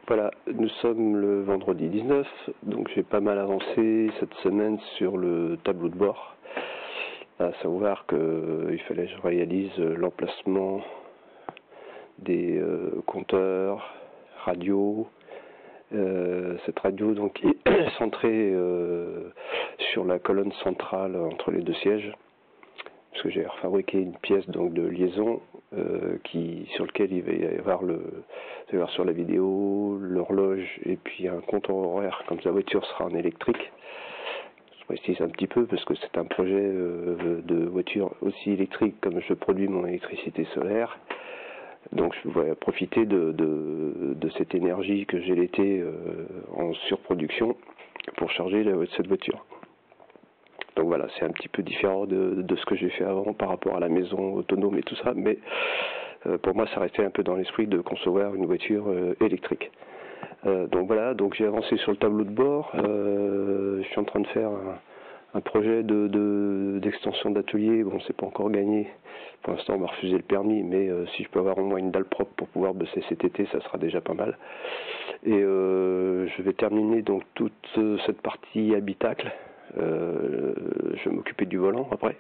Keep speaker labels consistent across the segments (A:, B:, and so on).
A: Voilà, nous sommes le vendredi 19, donc j'ai pas mal avancé cette semaine sur le tableau de bord, à savoir qu'il fallait que je réalise l'emplacement des compteurs, radio. Cette radio donc est centrée sur la colonne centrale entre les deux sièges, parce que j'ai refabriqué une pièce donc de liaison sur lequel il va y avoir sur la vidéo, l'horloge et puis un compteur horaire comme la voiture sera en électrique. Je précise un petit peu parce que c'est un projet de voiture aussi électrique comme je produis mon électricité solaire. Donc je vais profiter de cette énergie que j'ai l'été en surproduction pour charger cette voiture. Donc voilà, c'est un petit peu différent de ce que j'ai fait avant par rapport à la maison autonome et tout ça, mais pour moi ça restait un peu dans l'esprit de concevoir une voiture électrique. Donc voilà, donc j'ai avancé sur le tableau de bord, je suis en train de faire un projet d'extension d'atelier. Bon, c'est pas encore gagné, pour l'instant on m'a refusé le permis, mais si je peux avoir au moins une dalle propre pour pouvoir bosser cet été, ça sera déjà pas mal. Et je vais terminer donc toute cette partie habitacle. Je vais m'occuper du volant après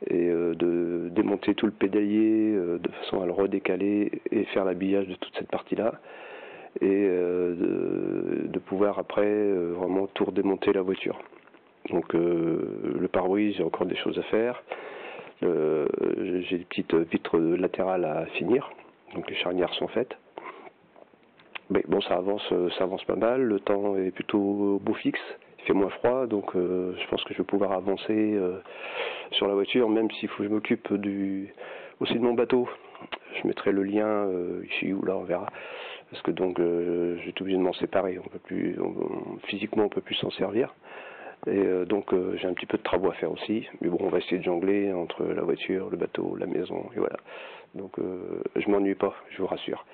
A: et de démonter tout le pédalier de façon à le redécaler et faire l'habillage de toute cette partie là et de pouvoir après vraiment tout redémonter la voiture. Donc le pare-brise, j'ai encore des choses à faire. J'ai des petites vitres latérales à finir, donc les charnières sont faites. Mais bon, ça avance pas mal, le temps est plutôt beau fixe. Il fait moins froid, donc je pense que je vais pouvoir avancer sur la voiture, même s'il faut que je m'occupe aussi de mon bateau. Je mettrai le lien ici ou là, on verra. Parce que donc je vais être obligé de m'en séparer. Physiquement, on peut plus s'en servir. Et donc j'ai un petit peu de travaux à faire aussi. Mais bon, on va essayer de jongler entre la voiture, le bateau, la maison, et voilà. Donc je m'ennuie pas, je vous rassure.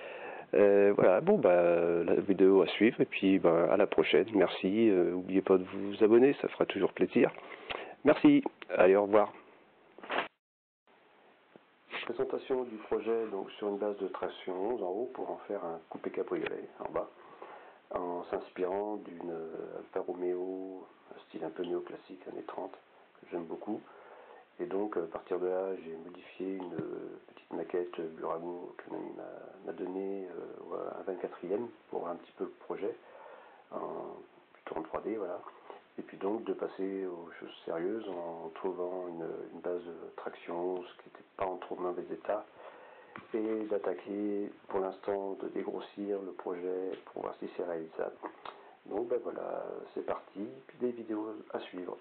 A: Voilà, bon la vidéo à suivre et puis à la prochaine. Merci, n'oubliez pas de vous abonner, ça fera toujours plaisir. Merci, allez, au revoir. Présentation du projet donc sur une base de traction 11 en haut pour en faire un coupé cabriolet en bas, en s'inspirant d'une Alfa Romeo, un style un peu néoclassique années 30 que j'aime beaucoup. Et donc à partir de là, j'ai modifié une petite maquette Burago qu'un ami m'a donné un 24e pour un petit peu le projet, plutôt en 3D, voilà. Et puis donc de passer aux choses sérieuses en trouvant une base de traction, ce qui n'était pas en trop mauvais état, et d'attaquer pour l'instant, de dégrossir le projet pour voir si c'est réalisable. Donc voilà, c'est parti, puis des vidéos à suivre.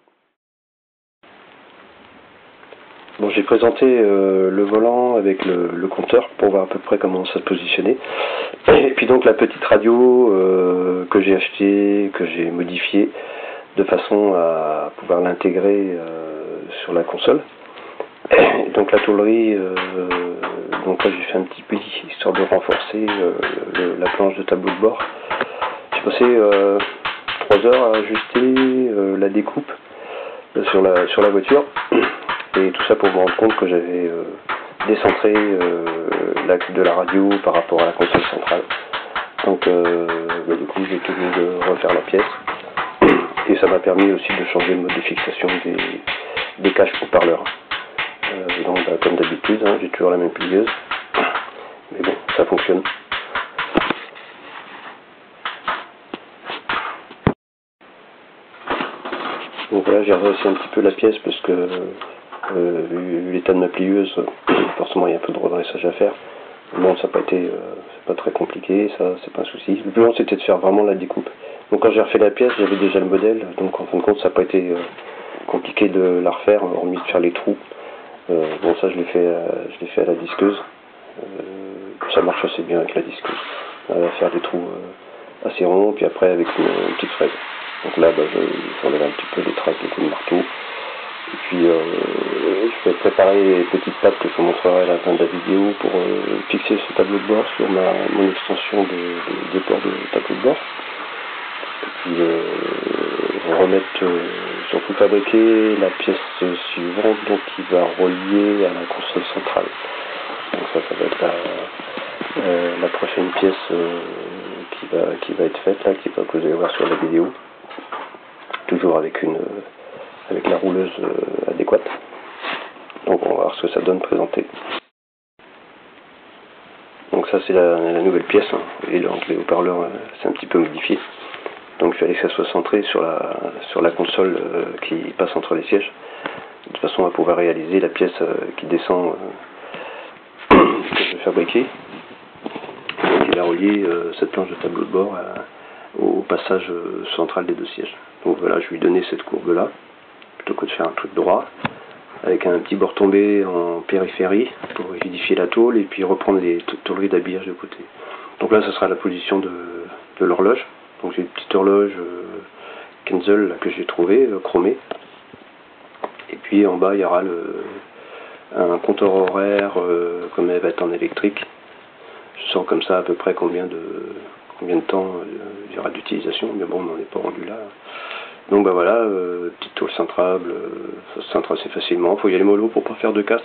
A: Bon, j'ai présenté le volant avec le compteur pour voir à peu près comment ça se positionnait. Et puis donc la petite radio que j'ai achetée, que j'ai modifiée de façon à pouvoir l'intégrer sur la console. Et donc la tôlerie, donc là j'ai fait un petit pli histoire de renforcer la planche de tableau de bord. J'ai passé 3 heures à ajuster la découpe sur la voiture. Et tout ça pour me rendre compte que j'avais décentré l'axe de la radio par rapport à la console centrale. Donc du coup j'ai tenu de refaire la pièce. Et ça m'a permis aussi de changer le mode de fixation des caches haut-parleurs. Donc comme d'habitude, hein, j'ai toujours la même plieuse. Mais bon, ça fonctionne. Donc voilà, j'ai redressé un petit peu la pièce parce que vu l'état de ma plieuse, forcément il y a un peu de redressage à faire. Bon, ça n'a pas été, c'est pas très compliqué, ça c'est pas un souci. Le plus long c'était de faire vraiment la découpe. Donc quand j'ai refait la pièce, j'avais déjà le modèle, donc en fin de compte ça n'a pas été compliqué de la refaire, hormis de faire les trous. Bon, ça je l'ai fait à la disqueuse. Ça marche assez bien avec la disqueuse. Faire des trous assez ronds, puis après avec une petite fraise. Donc là, j'enlève un petit peu les traces de coups de marteau. Et puis je vais préparer les petites pattes que je vous montrerai à la fin de la vidéo pour fixer ce tableau de bord sur mon extension de port de tableau de bord. Et puis remettre, surtout fabriquer la pièce suivante donc qui va relier à la console centrale. Donc ça va être la prochaine pièce qui va être faite là, que vous allez voir sur la vidéo, toujours avec la rouleuse adéquate. Donc on va voir ce que ça donne présenté. Donc ça c'est la nouvelle pièce, hein. Et donc les haut-parleurs c'est un petit peu modifié. Donc il fallait que ça soit centré sur la console qui passe entre les sièges, de façon à pouvoir réaliser la pièce qui descend que je vais fabriquer. Donc il a relié cette planche de tableau de bord au passage central des deux sièges. Donc voilà, je lui ai donné cette courbe là, plutôt que de faire un truc droit, avec un petit bord tombé en périphérie pour rigidifier la tôle et puis reprendre les tôleries d'habillage de côté. Donc là, ce sera la position de l'horloge. Donc j'ai une petite horloge Kenzel là, que j'ai trouvée, chromée. Et puis en bas, il y aura un compteur horaire, comme elle va être en électrique. Je sens comme ça à peu près combien de temps il y aura d'utilisation, mais bon, on n'en est pas rendu là. Donc bah voilà, petite tôle cintrable, ça se cintre assez facilement, il faut y aller mollo pour pas faire de casse.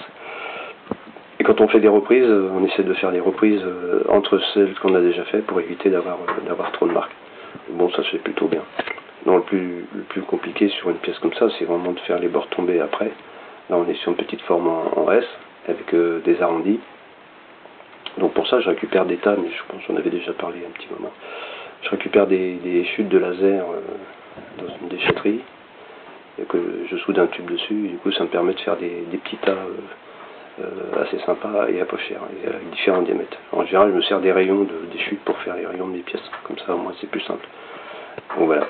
A: Et quand on fait des reprises, on essaie de faire des reprises entre celles qu'on a déjà fait pour éviter d'avoir trop de marques. Bon, ça se fait plutôt bien. Non, le plus compliqué sur une pièce comme ça, c'est vraiment de faire les bords tombés après. Là on est sur une petite forme en S, avec des arrondis. Donc pour ça je récupère des tas, mais je pense que j'en avais déjà parlé un petit moment. Je récupère des chutes de laser dans une déchetterie, et que je soude un tube dessus, et du coup ça me permet de faire des petits tas assez sympas et à peu cher, et avec différents diamètres. En général je me sers des rayons des chutes pour faire les rayons de mes pièces, comme ça au moins c'est plus simple. Donc voilà.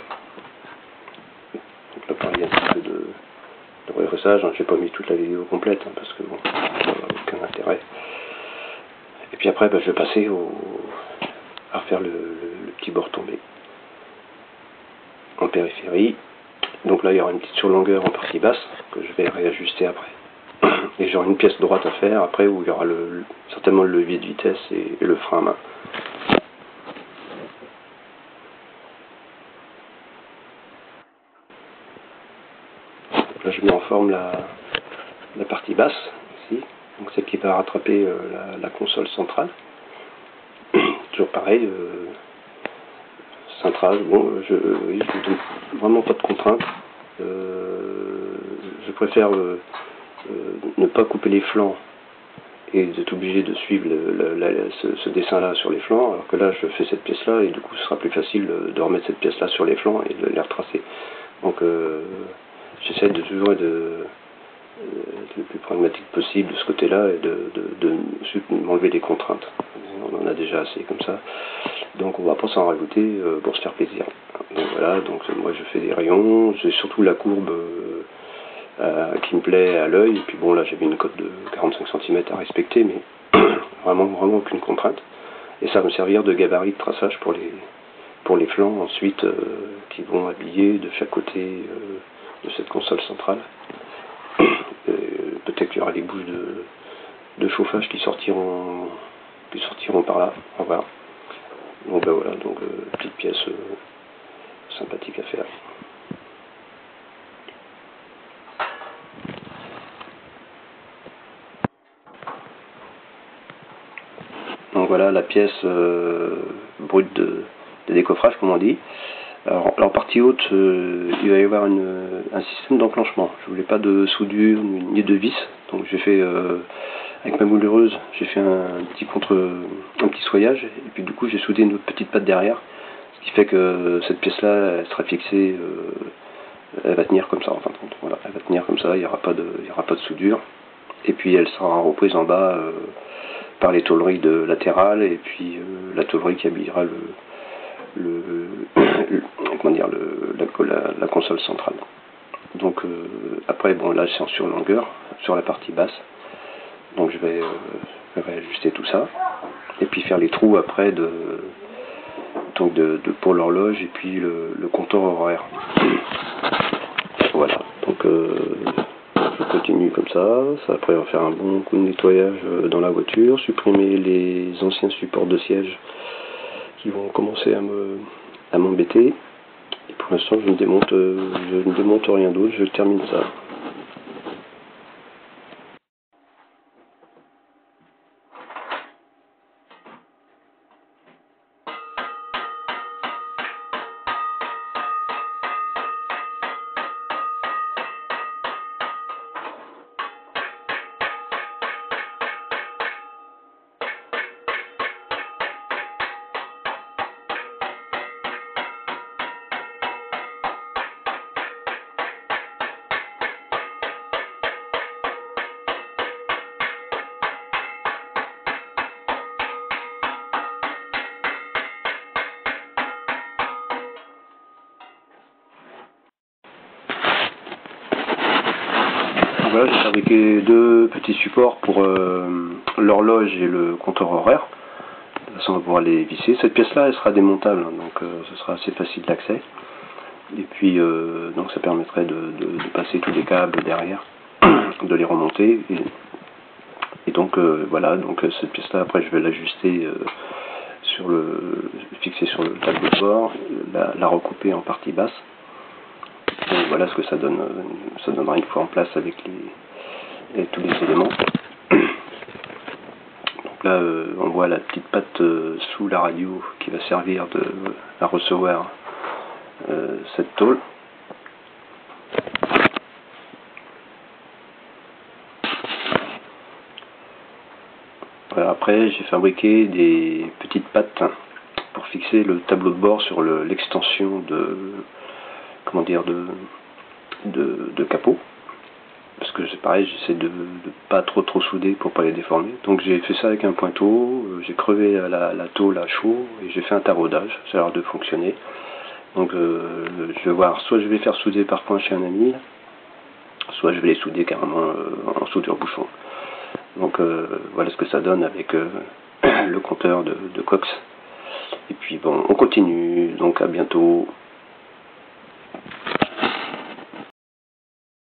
A: Donc là pareil, il y a un petit peu de refaçage, hein. J'ai pas mis toute la vidéo complète, hein, parce que bon, ça n'a aucun intérêt. Et puis après je vais passer à refaire le petit bord tombé en périphérie. Donc là il y aura une petite surlongueur en partie basse que je vais réajuster après. Et j'aurai une pièce droite à faire après où il y aura certainement le levier de vitesse et le frein à main. Donc là je mets en forme la partie basse ici, donc celle qui va rattraper la console centrale. Toujours pareil, cintrage, bon, je ne donne vraiment pas de contraintes. Je préfère ne pas couper les flancs et d'être obligé de suivre ce dessin là sur les flancs, alors que là je fais cette pièce là et du coup ce sera plus facile de remettre cette pièce là sur les flancs et de les retracer. Donc j'essaie de toujours être le plus pragmatique possible de ce côté là et de m'enlever des contraintes. On en a déjà assez comme ça, donc on va pas s'en rajouter pour se faire plaisir. Donc voilà, donc moi je fais des rayons, c'est surtout la courbe qui me plaît à l'œil, et puis bon là j'avais une cote de 45 cm à respecter, mais vraiment aucune contrainte, et ça va me servir de gabarit de traçage pour les flancs ensuite qui vont habiller de chaque côté de cette console centrale. Peut-être qu'il y aura des bouches de chauffage qui sortiront par là, on va voir. Donc ben voilà, donc petite pièce sympathique à faire. Donc voilà la pièce brute de décoffrage, comme on dit. Alors en partie haute, il va y avoir un système d'enclenchement. Je voulais pas de soudure ni de vis, donc j'ai fait avec ma mouleuse, j'ai fait un petit soyage, et puis du coup j'ai soudé une autre petite patte derrière, ce qui fait que cette pièce là elle sera fixée, elle va tenir comme ça en fin de compte. Voilà, elle va tenir comme ça, il n'y aura pas de soudure, et puis elle sera reprise en bas par les tôleries latérales, et puis la tôlerie qui habillera la console centrale. Donc après bon là c'est en surlongueur sur la partie basse, donc je vais réajuster tout ça et puis faire les trous après pour l'horloge et puis le compteur horaire. Voilà, donc je continue comme ça. Après on va faire un bon coup de nettoyage dans la voiture, supprimer les anciens supports de siège qui vont commencer à m'embêter. Et pour l'instant je ne démonte rien d'autre, je termine ça. voilà, j'ai fabriqué deux petits supports pour l'horloge et le compteur horaire. De toute façon, on va pouvoir les visser. Cette pièce-là, elle sera démontable, hein, donc ce sera assez facile d'accès. Et puis, donc ça permettrait de passer tous les câbles derrière, de les remonter. Et donc, voilà, donc cette pièce-là, après, je vais l'ajuster fixer sur le tableau de bord, la recouper en partie basse. Et voilà ce que ça donne. Ça donnera une fois en place avec tous les éléments. Donc là, on voit la petite patte sous la radio qui va servir à recevoir cette tôle. Voilà, après, j'ai fabriqué des petites pattes pour fixer le tableau de bord sur l'extension de capot. Parce que c'est pareil, j'essaie de pas trop souder pour pas les déformer. Donc j'ai fait ça avec un pointeau, j'ai crevé la tôle à chaud et j'ai fait un taraudage, ça a l'air de fonctionner. Donc je vais voir, soit je vais faire souder par point chez un ami, soit je vais les souder carrément en soudure bouchon. Donc voilà ce que ça donne avec le compteur de Cox. Et puis bon, on continue, donc à bientôt.